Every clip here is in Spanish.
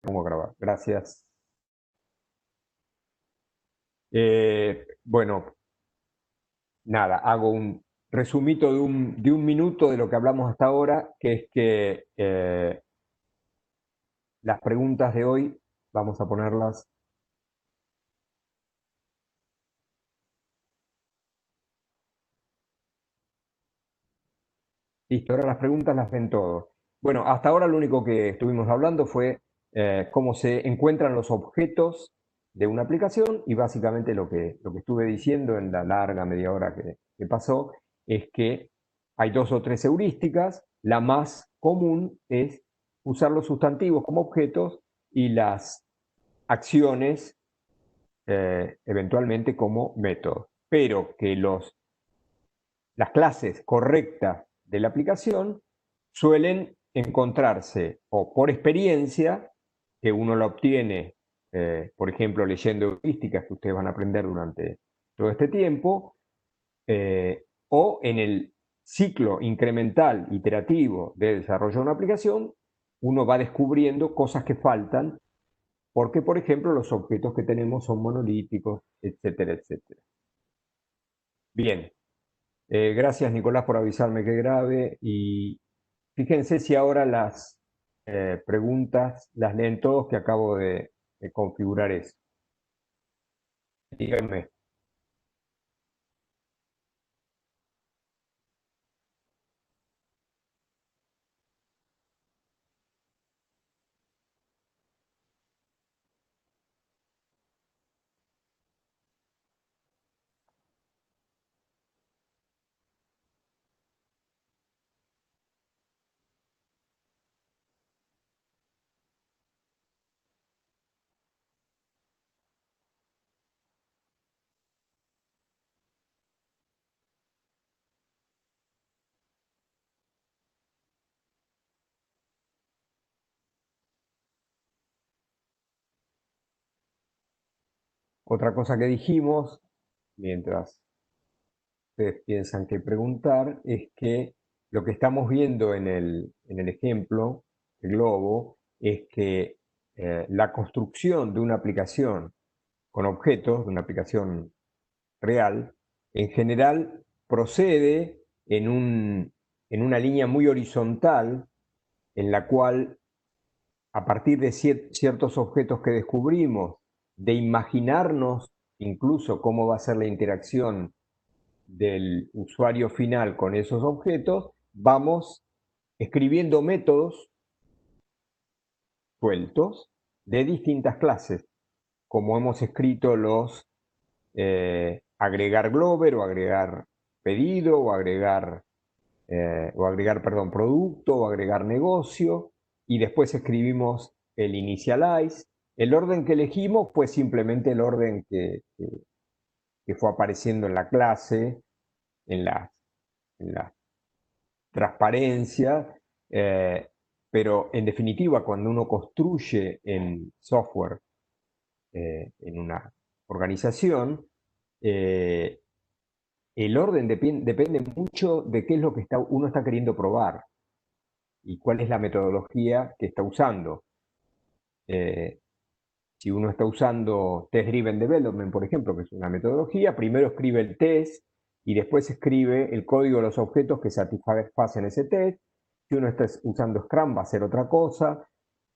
Vamos a grabar. Gracias. Bueno, nada, hago un resumito de un minuto de lo que hablamos hasta ahora, que es que las preguntas de hoy vamos a ponerlas. Listo, ahora las preguntas las ven todos. Bueno, hasta ahora lo único que estuvimos hablando fue cómo se encuentran los objetos de una aplicación y básicamente lo que estuve diciendo en la larga media hora que pasó es que hay dos o tres heurísticas. La más común es usar los sustantivos como objetos y las acciones eventualmente como métodos, pero que las clases correctas de la aplicación suelen encontrarse o por experiencia, que uno la obtiene, por ejemplo, leyendo heurísticas que ustedes van a aprender durante todo este tiempo, o en el ciclo incremental iterativo de desarrollo de una aplicación, uno va descubriendo cosas que faltan, porque, por ejemplo, los objetos que tenemos son monolíticos, etcétera, etcétera. Bien, gracias Nicolás por avisarme que grabe y fíjense si ahora las preguntas las leen todos que acabo de configurar eso. Díganme. Otra cosa que dijimos, mientras ustedes piensan que preguntar, es que lo que estamos viendo en el ejemplo, el globo, es que la construcción de una aplicación con objetos, de una aplicación real, en general procede en una línea muy horizontal en la cual, a partir de ciertos objetos que descubrimos, de imaginarnos incluso cómo va a ser la interacción del usuario final con esos objetos, vamos escribiendo métodos sueltos de distintas clases, como hemos escrito los agregar Glover o agregar pedido o agregar, perdón, producto o agregar negocio, y después escribimos el initialize. El orden que elegimos fue simplemente el orden que fue apareciendo en la clase, en la transparencia, pero en definitiva cuando uno construye en software, en una organización, eh, el orden depende mucho de qué es lo que uno está queriendo probar y cuál es la metodología que está usando. Eh, si uno está usando Test Driven Development, por ejemplo, que es una metodología, primero escribe el test y después escribe el código de los objetos que satisfacen ese test. Si uno está usando Scrum, va a ser otra cosa.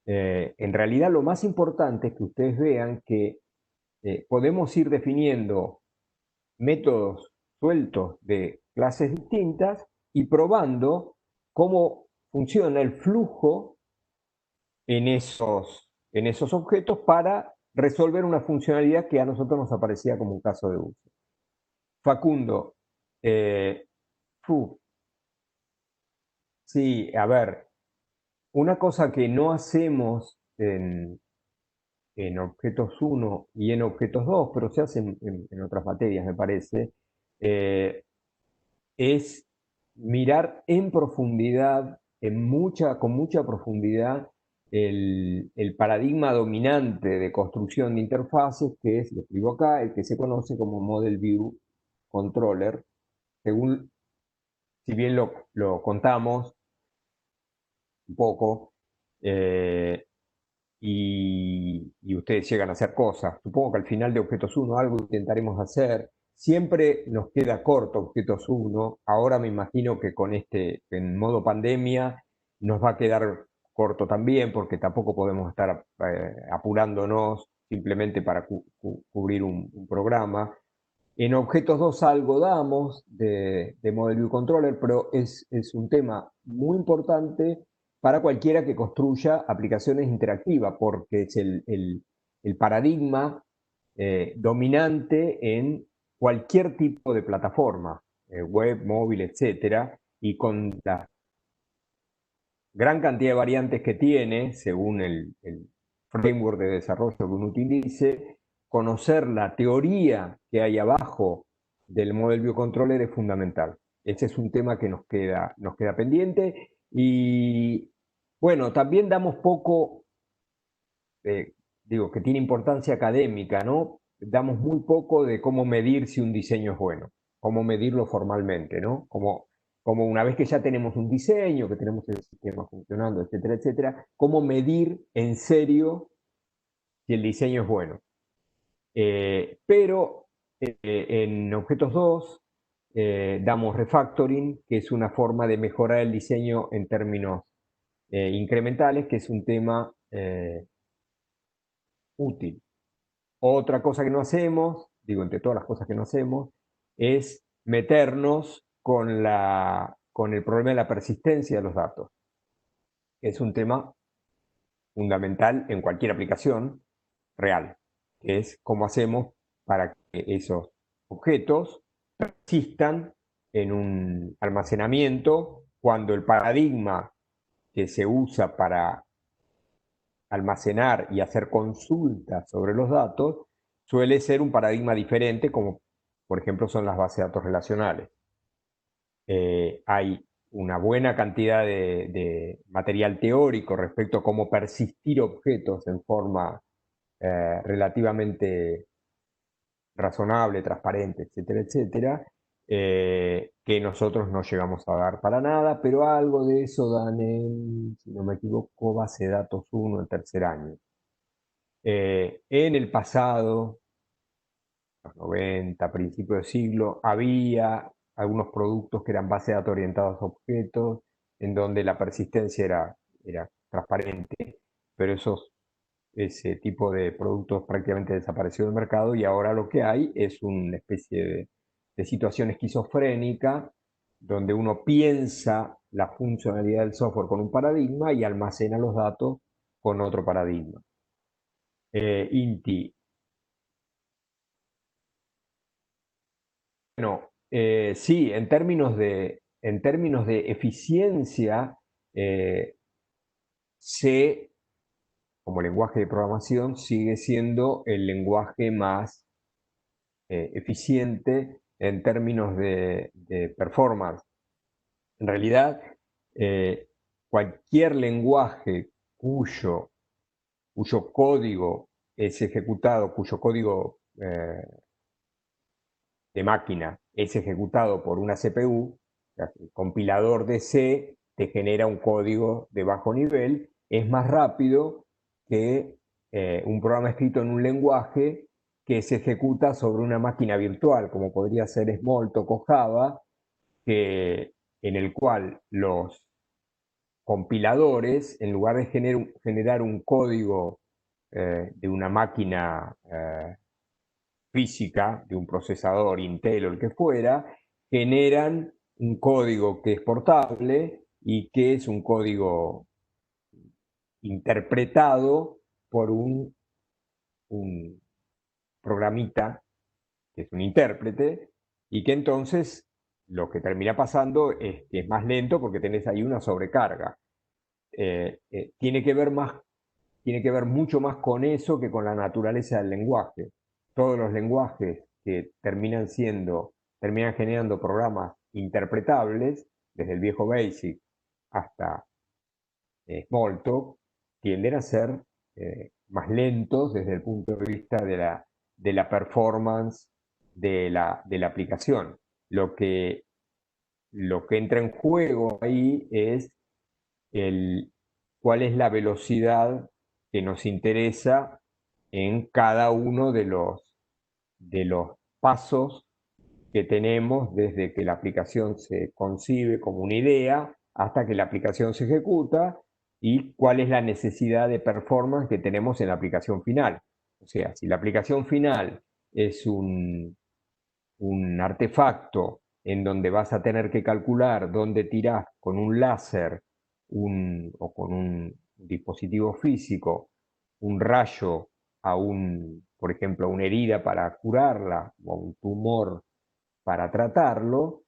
En realidad, lo más importante es que ustedes vean que podemos ir definiendo métodos sueltos de clases distintas y probando cómo funciona el flujo en esos objetos para resolver una funcionalidad que a nosotros nos aparecía como un caso de uso. Facundo, eh, sí, a ver, una cosa que no hacemos en objetos 1 y en objetos 2, pero se hace en otras materias, me parece, eh, es mirar en profundidad, con mucha profundidad, el paradigma dominante de construcción de interfaces, que es, lo escribo acá, el que se conoce como Model View Controller, según, si bien lo contamos un poco, eh, y ustedes llegan a hacer cosas. Supongo que al final de Objetos uno algo intentaremos hacer. Siempre nos queda corto Objetos uno. Ahora me imagino que con en modo pandemia, nos va a quedar corto también, porque tampoco podemos estar apurándonos simplemente para cubrir un programa. En Objetos 2 algo damos de Model View Controller, pero es un tema muy importante para cualquiera que construya aplicaciones interactivas, porque es el paradigma dominante en cualquier tipo de plataforma, web, móvil, etcétera, y con la gran cantidad de variantes que tiene, según el framework de desarrollo que uno utilice, conocer la teoría que hay abajo del Model View Controller es fundamental. Ese es un tema que nos queda pendiente. Y bueno, también damos poco, digo, que tiene importancia académica, ¿no? Damos muy poco de cómo medir si un diseño es bueno, cómo medirlo formalmente, ¿no? Como una vez que ya tenemos un diseño, que tenemos el sistema funcionando, etcétera, etcétera, cómo medir en serio si el diseño es bueno. Pero en Objetos 2 damos refactoring, que es una forma de mejorar el diseño en términos incrementales, que es un tema útil. Otra cosa que no hacemos, digo, entre todas las cosas que no hacemos, es meternos con el problema de la persistencia de los datos. Es un tema fundamental en cualquier aplicación real, que es cómo hacemos para que esos objetos persistan en un almacenamiento cuando el paradigma que se usa para almacenar y hacer consultas sobre los datos suele ser un paradigma diferente, como por ejemplo son las bases de datos relacionales. Hay una buena cantidad de material teórico respecto a cómo persistir objetos en forma relativamente razonable, transparente, etcétera, etcétera, que nosotros no llegamos a dar para nada, pero algo de eso dan en, si no me equivoco, base de datos 1 en tercer año. En el pasado, los 90, principios de siglo, había algunos productos que eran base de datos orientados a objetos, en donde la persistencia era transparente, pero ese tipo de productos prácticamente desapareció del mercado y ahora lo que hay es una especie de situación esquizofrénica donde uno piensa la funcionalidad del software con un paradigma y almacena los datos con otro paradigma. Inti, bueno, sí, en términos de eficiencia, eh, C como lenguaje de programación sigue siendo el lenguaje más eficiente en términos de performance. En realidad, eh, cualquier lenguaje cuyo código es ejecutado, cuyo código de máquina es ejecutado por una CPU, el compilador de C te genera un código de bajo nivel, es más rápido que un programa escrito en un lenguaje que se ejecuta sobre una máquina virtual, como podría ser Smalltalk o Java, en el cual los compiladores, en lugar de generar un código de una máquina física, de un procesador Intel o el que fuera, generan un código que es portable y que es un código interpretado por un programita, que es un intérprete, y que entonces lo que termina pasando es que es más lento porque tenés ahí una sobrecarga. Tiene que ver mucho más con eso que con la naturaleza del lenguaje. Todos los lenguajes que terminan generando programas interpretables, desde el viejo BASIC hasta Smalltalk, tienden a ser más lentos desde el punto de vista de la performance de la aplicación. Lo que, lo que entra en juego ahí es cuál es la velocidad que nos interesa en cada uno de los pasos que tenemos desde que la aplicación se concibe como una idea hasta que la aplicación se ejecuta y cuál es la necesidad de performance que tenemos en la aplicación final. O sea, si la aplicación final es un artefacto en donde vas a tener que calcular dónde tirás con un láser o con un dispositivo físico un rayo a por ejemplo, a una herida para curarla o a un tumor para tratarlo,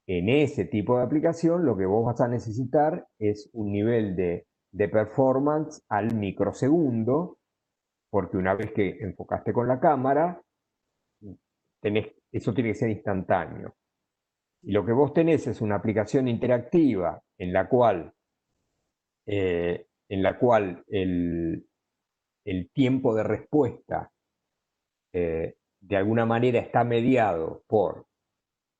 en ese tipo de aplicación lo que vos vas a necesitar es un nivel de performance al microsegundo, porque una vez que enfocaste con la cámara, eso tiene que ser instantáneo. Y lo que vos tenés es una aplicación interactiva en la cual el tiempo de respuesta de alguna manera está mediado por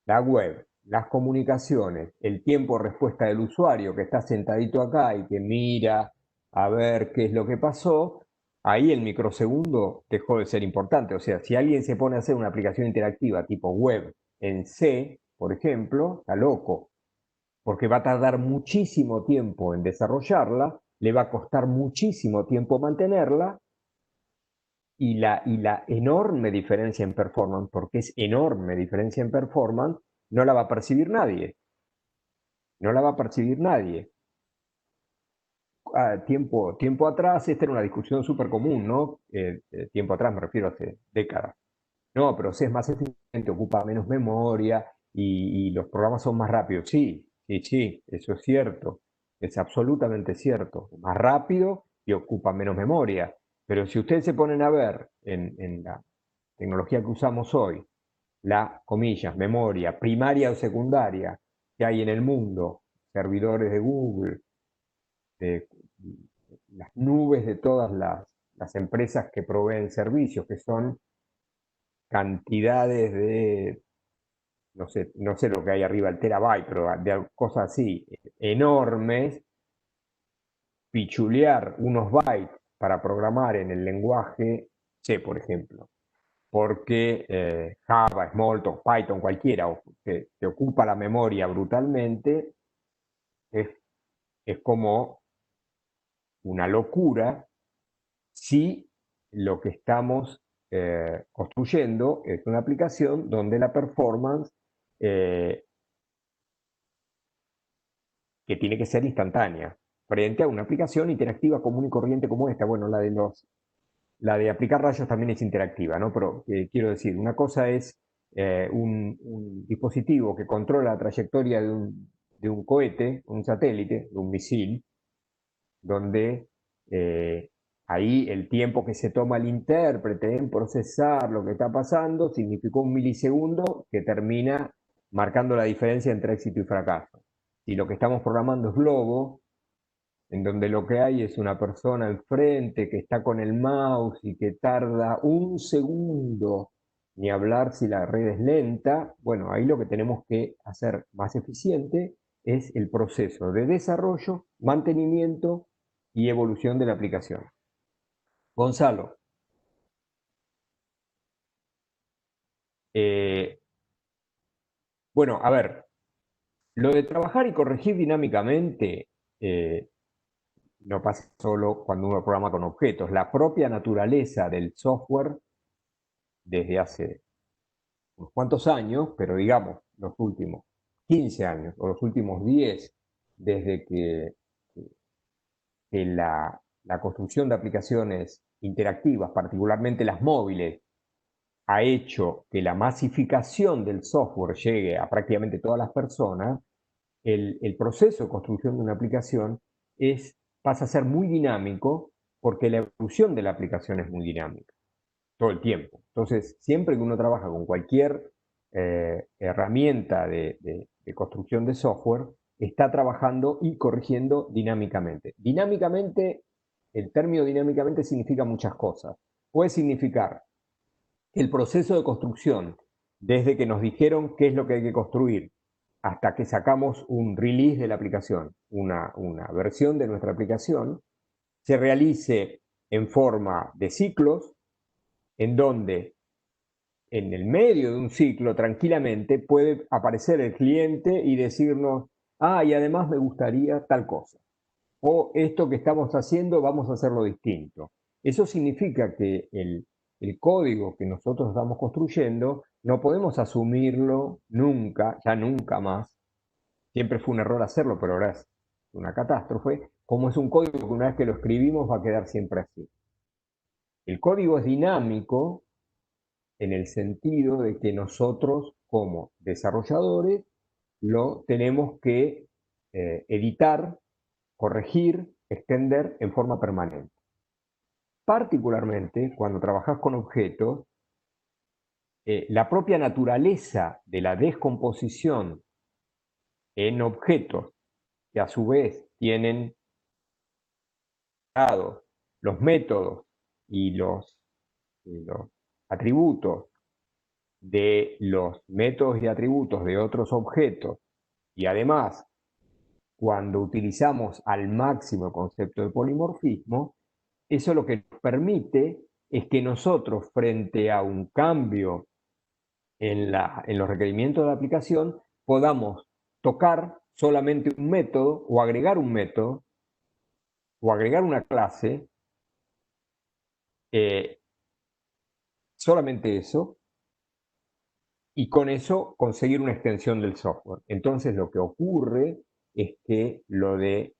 la web, las comunicaciones, el tiempo de respuesta del usuario que está sentadito acá y que mira a ver qué es lo que pasó, ahí el microsegundo dejó de ser importante. O sea, si alguien se pone a hacer una aplicación interactiva tipo web en C, por ejemplo, está loco, porque va a tardar muchísimo tiempo en desarrollarla, le va a costar muchísimo tiempo mantenerla y la enorme diferencia en performance, porque es enorme diferencia en performance, no la va a percibir nadie. No la va a percibir nadie. Tiempo atrás, esta era una discusión súper común, ¿no? Tiempo atrás me refiero a hace décadas. No, pero si es más eficiente, ocupa menos memoria y los programas son más rápidos. Sí, sí, sí, eso es cierto. Es absolutamente cierto. Más rápido y ocupa menos memoria. Pero si ustedes se ponen a ver en la tecnología que usamos hoy, la, comillas, memoria primaria o secundaria que hay en el mundo, servidores de Google, de las nubes de todas las empresas que proveen servicios, que son cantidades de, no sé lo que hay arriba, el terabyte, pero de cosas así, enormes, pichulear unos bytes para programar en el lenguaje C, por ejemplo, porque Java, Smalltalk, Python, cualquiera, te ocupa la memoria brutalmente, es, es como una locura si lo que estamos construyendo es una aplicación donde la performance eh, que tiene que ser instantánea frente a una aplicación interactiva común y corriente como esta. Bueno, la de aplicar rayos también es interactiva, ¿no? Pero quiero decir, una cosa es un dispositivo que controla la trayectoria de un cohete, un satélite, de un misil, donde ahí el tiempo que se toma el intérprete en procesar lo que está pasando significó un milisegundo que termina marcando la diferencia entre éxito y fracaso. Si lo que estamos programando es globo, en donde lo que hay es una persona enfrente que está con el mouse y que tarda un segundo, ni hablar si la red es lenta, bueno, ahí lo que tenemos que hacer más eficiente es el proceso de desarrollo, mantenimiento y evolución de la aplicación. Gonzalo, eh, bueno, a ver, lo de trabajar y corregir dinámicamente no pasa solo cuando uno programa con objetos. La propia naturaleza del software desde hace unos cuantos años, pero digamos los últimos 15 años o los últimos 10, desde que la construcción de aplicaciones interactivas, particularmente las móviles, ha hecho que la masificación del software llegue a prácticamente todas las personas, el proceso de construcción de una aplicación pasa a ser muy dinámico porque la evolución de la aplicación es muy dinámica todo el tiempo. Entonces, siempre que uno trabaja con cualquier herramienta de construcción de software, está trabajando y corrigiendo dinámicamente. Dinámicamente, el término dinámicamente significa muchas cosas. Puede significar que el proceso de construcción, desde que nos dijeron qué es lo que hay que construir, hasta que sacamos un release de la aplicación, una versión de nuestra aplicación, se realice en forma de ciclos, en donde en el medio de un ciclo tranquilamente puede aparecer el cliente y decirnos, ah, y además me gustaría tal cosa, o esto que estamos haciendo vamos a hacerlo distinto. Eso significa que el código que nosotros estamos construyendo no podemos asumirlo nunca, ya nunca más. Siempre fue un error hacerlo, pero ahora es una catástrofe. Como es un código que una vez que lo escribimos va a quedar siempre así. El código es dinámico en el sentido de que nosotros como desarrolladores lo tenemos que editar, corregir, extender en forma permanente. Particularmente cuando trabajas con objetos, la propia naturaleza de la descomposición en objetos, que a su vez tienen los métodos y los atributos de los métodos y atributos de otros objetos, y además cuando utilizamos al máximo el concepto de polimorfismo, eso lo que nos permite es que nosotros, frente a un cambio en los requerimientos de la aplicación, podamos tocar solamente un método o agregar un método o agregar una clase, solamente eso, y con eso conseguir una extensión del software. Entonces lo que ocurre es que lo de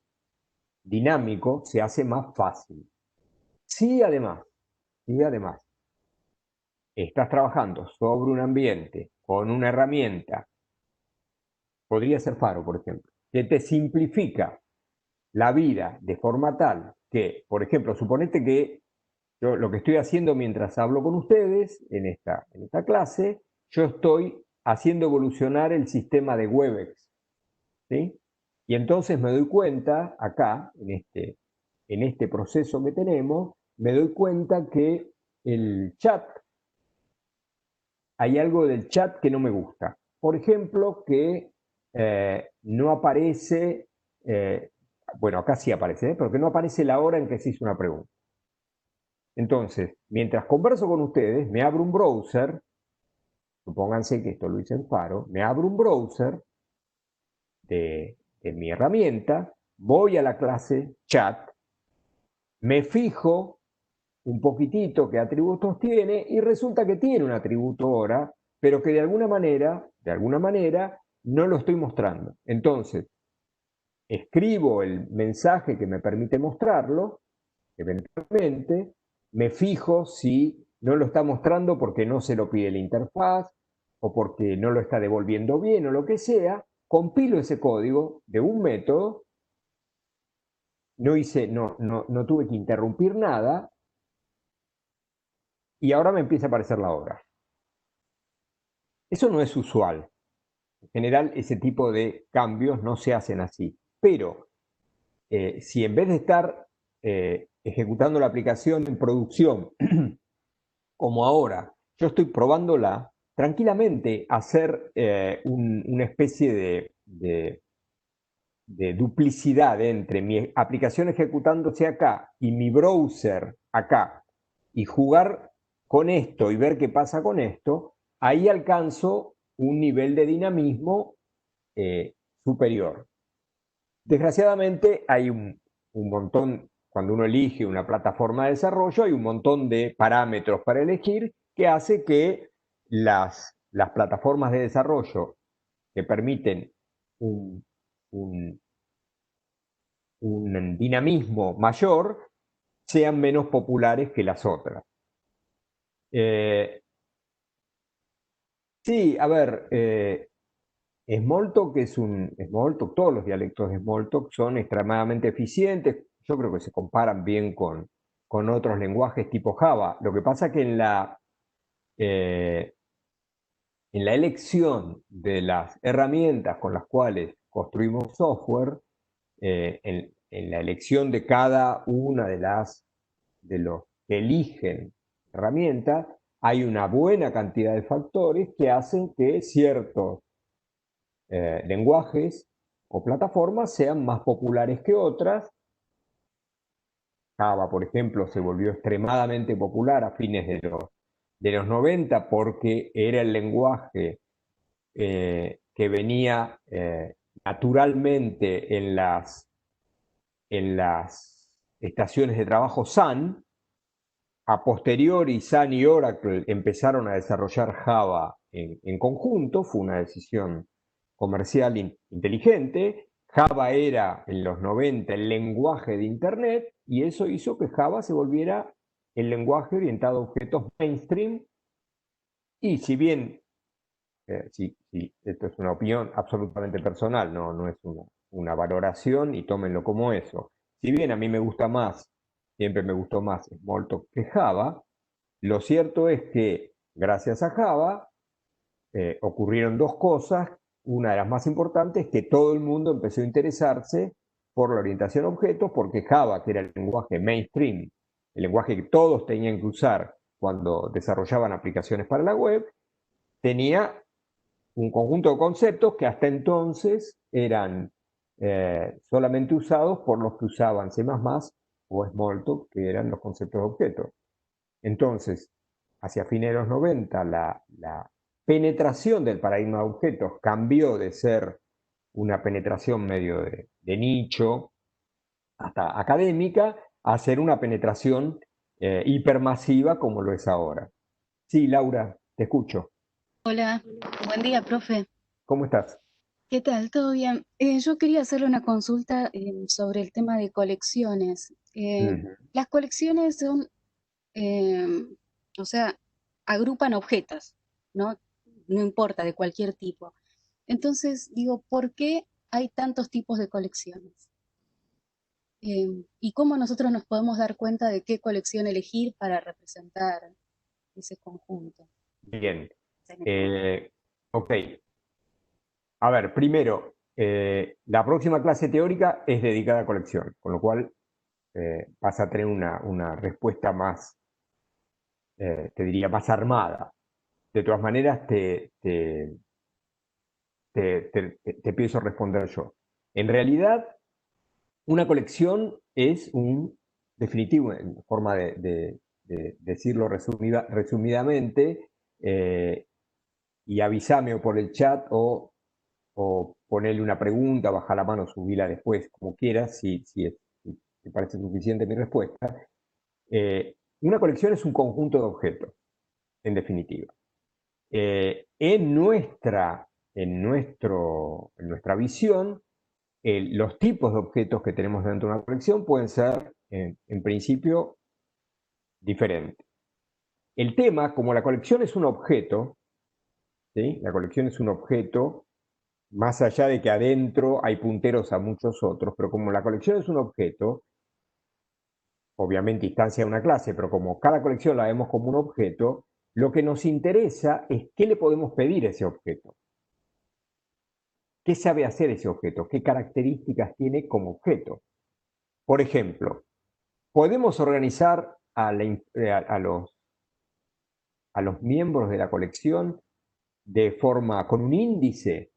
dinámico se hace más fácil. Si además, si además estás trabajando sobre un ambiente con una herramienta, podría ser Faro, por ejemplo, que te simplifica la vida de forma tal que, por ejemplo, suponete que yo lo que estoy haciendo mientras hablo con ustedes en esta clase, yo estoy haciendo evolucionar el sistema de Webex, ¿sí? Y entonces me doy cuenta, acá, en este proceso que tenemos, me doy cuenta que el chat, hay algo del chat que no me gusta. Por ejemplo, que no aparece, bueno, acá sí aparece, pero que no aparece la hora en que se hizo una pregunta. Entonces, mientras converso con ustedes, me abro un browser, supónganse que esto lo hice en Faro, me abro un browser de mi herramienta, voy a la clase chat, me fijo un poquitito qué atributos tiene y resulta que tiene un atributo hora, pero que de alguna manera, no lo estoy mostrando. Entonces, escribo el mensaje que me permite mostrarlo, eventualmente, me fijo si no lo está mostrando porque no se lo pide la interfaz o porque no lo está devolviendo bien o lo que sea, compilo ese código de un método, no tuve que interrumpir nada y ahora me empieza a aparecer la hora. Eso no es usual. En general, ese tipo de cambios no se hacen así. Pero si en vez de estar ejecutando la aplicación en producción, como ahora, yo estoy probándola, tranquilamente hacer una especie de duplicidad entre mi aplicación ejecutándose acá y mi browser acá, y jugar con esto y ver qué pasa con esto, ahí alcanzo un nivel de dinamismo superior. Desgraciadamente hay un montón, cuando uno elige una plataforma de desarrollo, hay un montón de parámetros para elegir que hace que las plataformas de desarrollo que permiten un, un, un dinamismo mayor sean menos populares que las otras. Sí, a ver, Smalltalk Smalltalk, todos los dialectos de Smalltalk son extremadamente eficientes. Yo creo que se comparan bien con otros lenguajes tipo Java. Lo que pasa es que eh, en la elección de las herramientas con las cuales construimos software, en la elección de cada una de los que eligen herramientas, hay una buena cantidad de factores que hacen que ciertos lenguajes o plataformas sean más populares que otras, Java, por ejemplo, se volvió extremadamente popular a fines de los 90 porque era el lenguaje que venía naturalmente en las estaciones de trabajo Sun. A posteriori, Sun y Oracle empezaron a desarrollar Java en conjunto, fue una decisión comercial inteligente. Java era en los 90 el lenguaje de Internet y eso hizo que Java se volviera el lenguaje orientado a objetos mainstream. Y si bien, esto es una opinión absolutamente personal, no es una valoración y tómenlo como eso. Si bien a mí me gusta más, siempre me gustó más Smalltalk que Java, lo cierto es que gracias a Java ocurrieron dos cosas. Una de las más importantes es que todo el mundo empezó a interesarse por la orientación a objetos, porque Java, que era el lenguaje mainstream, el lenguaje que todos tenían que usar cuando desarrollaban aplicaciones para la web, tenía un conjunto de conceptos que hasta entonces eran solamente usados por los que usaban C++ o Smalltalk, que eran los conceptos de objetos. Entonces, hacia fines de los 90, la penetración del paradigma de objetos cambió de ser una penetración medio de nicho, hasta académica, a ser una penetración hipermasiva como lo es ahora. Sí, Laura, te escucho. Hola, buen día, profe. ¿Cómo estás? ¿Qué tal? ¿Todo bien? Yo quería hacerle una consulta sobre el tema de colecciones. Ujú. Las colecciones son, eh, o sea, agrupan objetos, ¿no? No importa, de cualquier tipo. Entonces, digo, ¿por qué hay tantos tipos de colecciones? ¿Y cómo nosotros nos podemos dar cuenta de qué colección elegir para representar ese conjunto? Bien. Ok. A ver, primero, la próxima clase teórica es dedicada a colección, con lo cual vas a tener una respuesta más, te diría, más armada. De todas maneras, te pienso responder yo. En realidad, una colección es un definitivo, en forma de decirlo resumidamente, y avísame o por el chat o ponerle una pregunta, baja la mano, subila después, como quieras, si te parece suficiente mi respuesta. Una colección es un conjunto de objetos, en definitiva. En nuestra visión, los tipos de objetos que tenemos dentro de una colección pueden ser, en principio, diferentes. El tema, como la colección es un objeto, ¿sí? La colección es un objeto, más allá de que adentro hay punteros a muchos otros, pero como la colección es un objeto, obviamente instancia de una clase, pero como cada colección la vemos como un objeto, lo que nos interesa es qué le podemos pedir a ese objeto. ¿Qué sabe hacer ese objeto? ¿Qué características tiene como objeto? Por ejemplo, podemos organizar a los miembros de la colección de forma con un índice,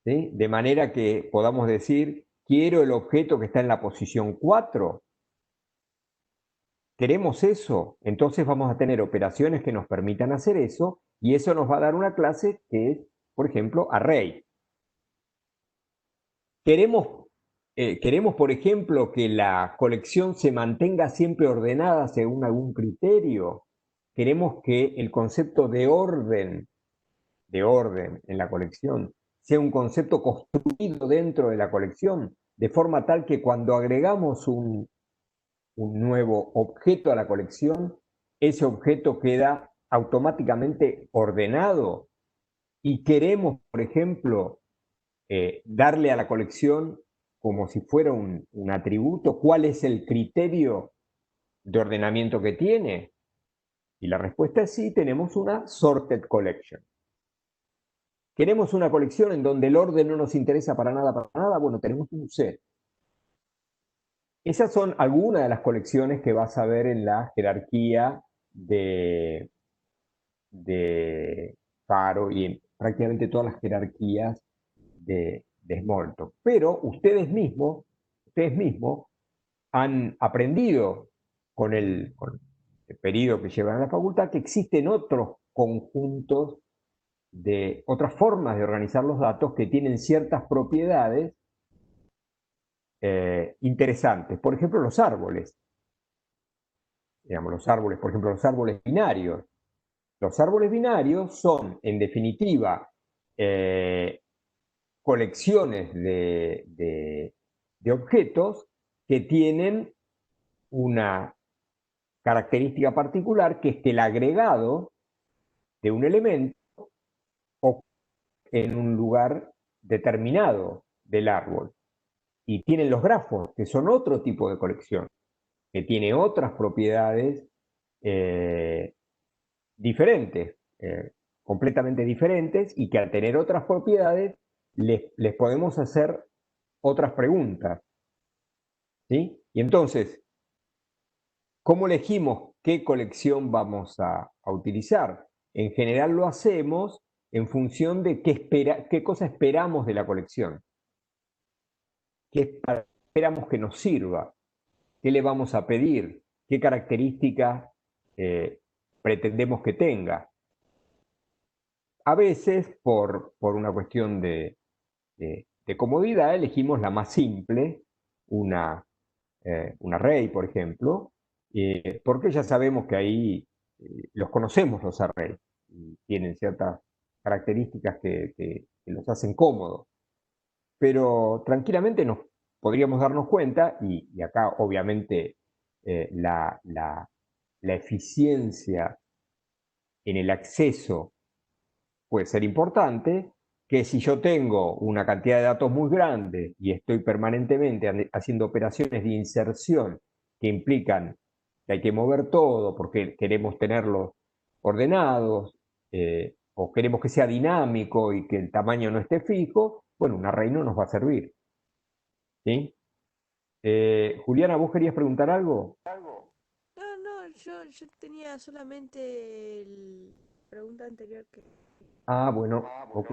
¿sí? De manera que podamos decir, quiero el objeto que está en la posición 4. ¿Queremos eso? Entonces vamos a tener operaciones que nos permitan hacer eso y eso nos va a dar una clase que es, por ejemplo, array. Queremos, por ejemplo, que la colección se mantenga siempre ordenada según algún criterio. Queremos que el concepto de orden en la colección sea un concepto construido dentro de la colección, de forma tal que cuando agregamos un nuevo objeto a la colección, ese objeto queda automáticamente ordenado. Y queremos, por ejemplo, darle a la colección como si fuera un atributo, ¿cuál es el criterio de ordenamiento que tiene? Y la respuesta es sí, tenemos una sorted collection. ¿Queremos una colección en donde el orden no nos interesa para nada? Bueno, tenemos un set. Esas son algunas de las colecciones que vas a ver en la jerarquía de Faro y en prácticamente todas las jerarquías de Smalltalk. Pero ustedes mismos han aprendido con el periodo que llevan en la facultad que existen otros conjuntos de otras formas de organizar los datos que tienen ciertas propiedades interesantes. Por ejemplo, los árboles. Digamos, los árboles, por ejemplo, los árboles binarios. Los árboles binarios son, en definitiva, colecciones de objetos que tienen una característica particular, que es que el agregado de un elemento ocurre en un lugar determinado del árbol. Y tienen los grafos, que son otro tipo de colección, que tiene otras propiedades diferentes, completamente diferentes, y que al tener otras propiedades les podemos hacer otras preguntas. ¿Sí? Y entonces, ¿cómo elegimos qué colección vamos a utilizar? En general lo hacemos en función de qué cosa esperamos de la colección, qué esperamos que nos sirva, qué le vamos a pedir, qué características pretendemos que tenga. A veces, por una cuestión de comodidad, elegimos la más simple, un array, por ejemplo, porque ya sabemos que ahí los conocemos los arrays, y tienen ciertas características que los hacen cómodos. Pero tranquilamente nos podríamos darnos cuenta, y acá obviamente la eficiencia en el acceso puede ser importante, que si yo tengo una cantidad de datos muy grande y estoy permanentemente haciendo operaciones de inserción que implican que hay que mover todo porque queremos tenerlos ordenados, o queremos que sea dinámico y que el tamaño no esté fijo, bueno, un array no nos va a servir. ¿Sí? Juliana, ¿vos querías preguntar algo? No, no, yo tenía solamente el pregunta anterior que... Ah, bueno, ok.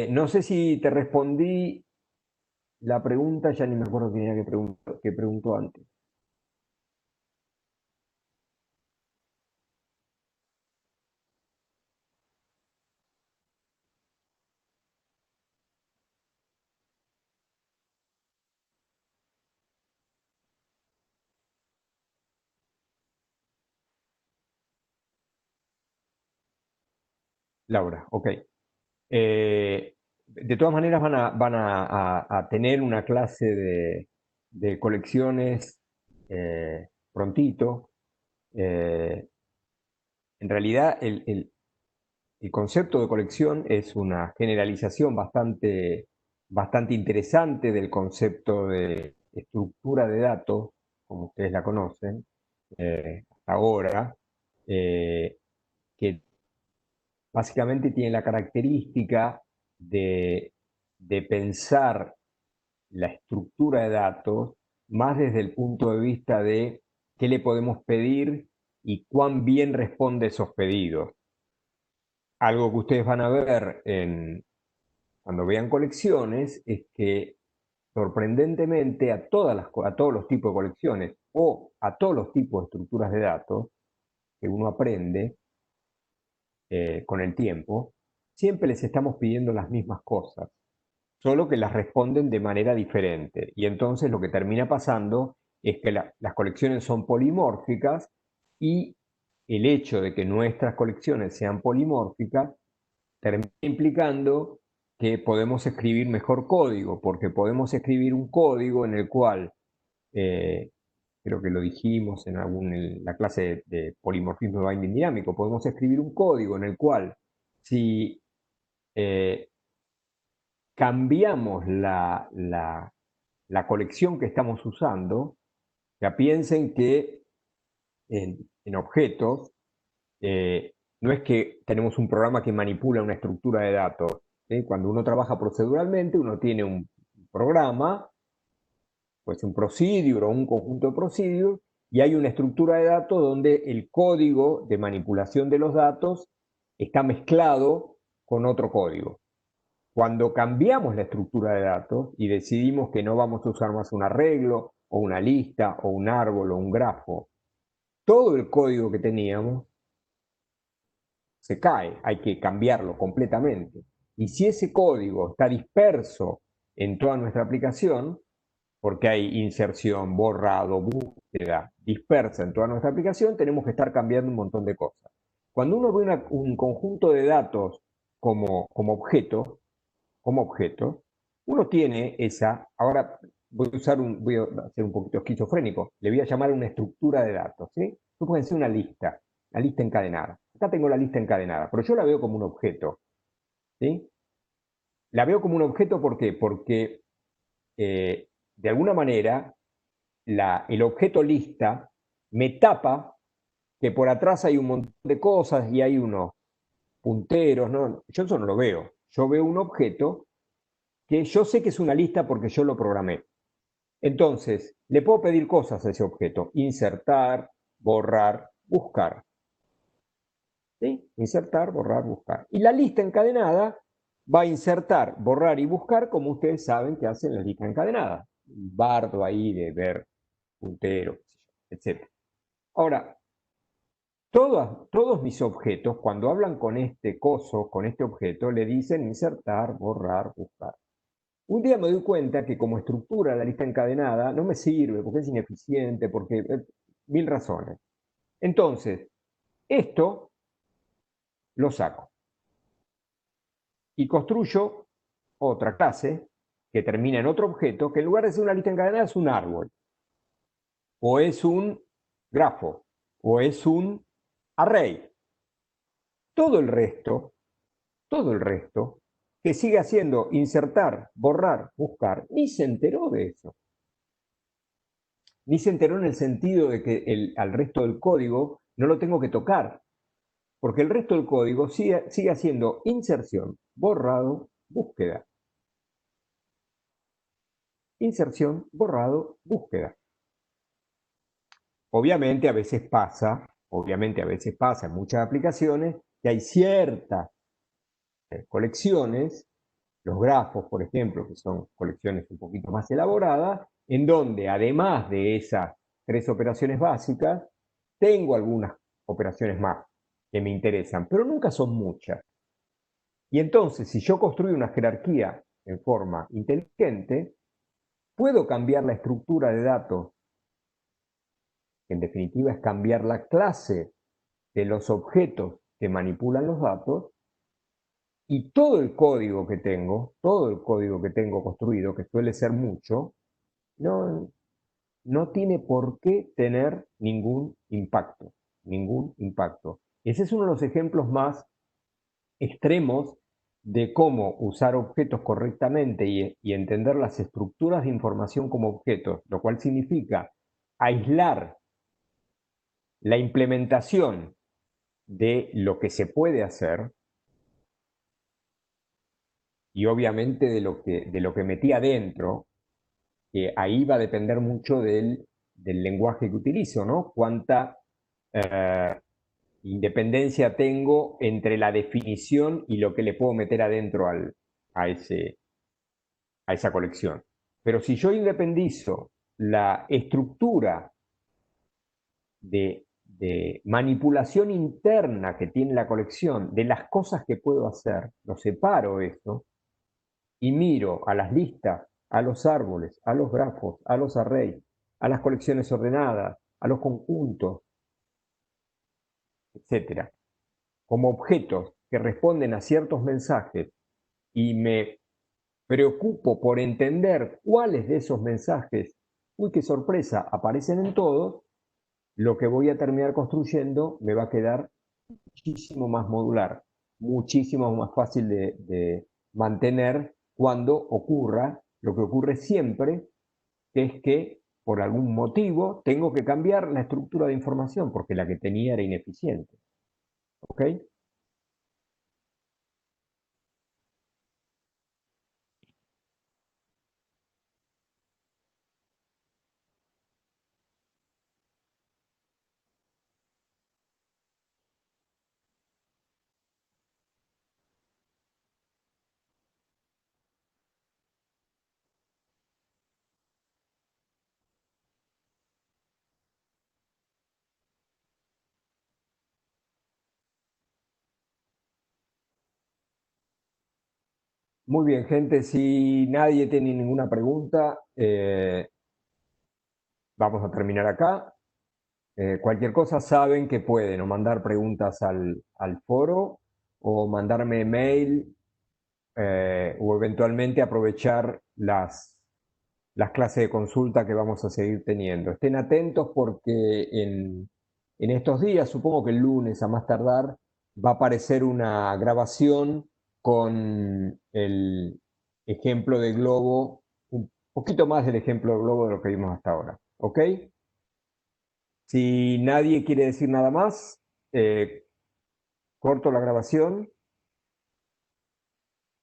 No sé si te respondí la pregunta, ya ni me acuerdo quién era que preguntó antes. Laura, ok. De todas maneras van a tener una clase de colecciones prontito. Eh, en realidad el concepto de colección es una generalización bastante interesante del concepto de estructura de datos, como ustedes la conocen hasta ahora, que básicamente tiene la característica de pensar la estructura de datos más desde el punto de vista de qué le podemos pedir y cuán bien responde esos pedidos. Algo que ustedes van a ver cuando vean colecciones es que sorprendentemente a todos los tipos de colecciones o a todos los tipos de estructuras de datos que uno aprende con el tiempo, siempre les estamos pidiendo las mismas cosas, solo que las responden de manera diferente. Y entonces lo que termina pasando es que las colecciones son polimórficas, y el hecho de que nuestras colecciones sean polimórficas termina implicando que podemos escribir mejor código, porque podemos escribir un código en el cual, eh, creo que lo dijimos en la clase de polimorfismo de binding dinámico, podemos escribir un código en el cual si eh, cambiamos la colección que estamos usando, ya piensen que en objetos no es que tenemos un programa que manipula una estructura de datos. ¿Sí? Cuando uno trabaja proceduralmente, uno tiene un programa, pues un procedure o un conjunto de procedures, y hay una estructura de datos donde el código de manipulación de los datos está mezclado con otro código. Cuando cambiamos la estructura de datos y decidimos que no vamos a usar más un arreglo, o una lista, o un árbol, o un grafo, todo el código que teníamos se cae, hay que cambiarlo completamente. Y si ese código está disperso en toda nuestra aplicación, porque hay inserción, borrado, búsqueda dispersa en toda nuestra aplicación, tenemos que estar cambiando un montón de cosas. Cuando uno ve un conjunto de datos como objeto, uno tiene esa, ahora voy a ser un poquito esquizofrénico, le voy a llamar una estructura de datos, ¿sí? Esto puede ser una lista encadenada. Acá tengo la lista encadenada, pero yo la veo como un objeto, ¿sí? La veo como un objeto, ¿por qué? Porque de alguna manera el objeto lista me tapa que por atrás hay un montón de cosas y hay unos punteros, ¿no? Yo eso no lo veo. Yo veo un objeto que yo sé que es una lista porque yo lo programé. Entonces, le puedo pedir cosas a ese objeto. Insertar, borrar, buscar. ¿Sí? Insertar, borrar, buscar. Y la lista encadenada va a insertar, borrar y buscar como ustedes saben que hacen las listas encadenadas. Un bardo ahí de ver puntero, etc. Ahora, todos mis objetos, cuando hablan con este coso, con este objeto, le dicen insertar, borrar, buscar. Un día me doy cuenta que como estructura la lista encadenada no me sirve, porque es ineficiente, porque mil razones. Entonces, esto lo saco y construyo otra clase que termina en otro objeto, que en lugar de ser una lista encadenada es un árbol, o es un grafo, o es un array. Todo todo el resto, que sigue haciendo insertar, borrar, buscar, ni se enteró de eso. Ni se enteró en el sentido de que al resto del código no lo tengo que tocar, porque el resto del código sigue haciendo inserción, borrado, búsqueda. Inserción, borrado, búsqueda. Obviamente a veces pasa en muchas aplicaciones que hay ciertas colecciones, los grafos, por ejemplo, que son colecciones un poquito más elaboradas, en donde además de esas tres operaciones básicas, tengo algunas operaciones más que me interesan, pero nunca son muchas. Y entonces, si yo construyo una jerarquía en forma inteligente, puedo cambiar la estructura de datos, que en definitiva es cambiar la clase de los objetos que manipulan los datos, y todo el código que tengo, construido, que suele ser mucho, no, no tiene por qué tener ningún impacto, ningún impacto. Ese es uno de los ejemplos más extremos de cómo usar objetos correctamente y entender las estructuras de información como objetos, lo cual significa aislar la implementación de lo que se puede hacer y obviamente de lo que metí adentro, que ahí va a depender mucho del lenguaje que utilizo, ¿no? Cuánta independencia tengo entre la definición y lo que le puedo meter adentro a, ese, a esa colección. Pero si yo independizo la estructura de manipulación interna que tiene la colección de las cosas que puedo hacer, lo separo eso y miro a las listas, a los árboles, a los grafos, a los arrays, a las colecciones ordenadas, a los conjuntos, etcétera, como objetos que responden a ciertos mensajes y me preocupo por entender cuáles de esos mensajes, uy, qué sorpresa, aparecen en todos, lo que voy a terminar construyendo me va a quedar muchísimo más modular, muchísimo más fácil de mantener cuando ocurra lo que ocurre siempre, que es que por algún motivo tengo que cambiar la estructura de información porque la que tenía era ineficiente. ¿Ok? Muy bien, gente, si nadie tiene ninguna pregunta, vamos a terminar acá. Cualquier cosa saben que pueden o mandar preguntas al foro o mandarme mail o eventualmente aprovechar las clases de consulta que vamos a seguir teniendo. Estén atentos porque en estos días, supongo que el lunes a más tardar, va a aparecer una grabación con el ejemplo de globo, un poquito más del ejemplo de globo de lo que vimos hasta ahora. ¿Ok? Si nadie quiere decir nada más, corto la grabación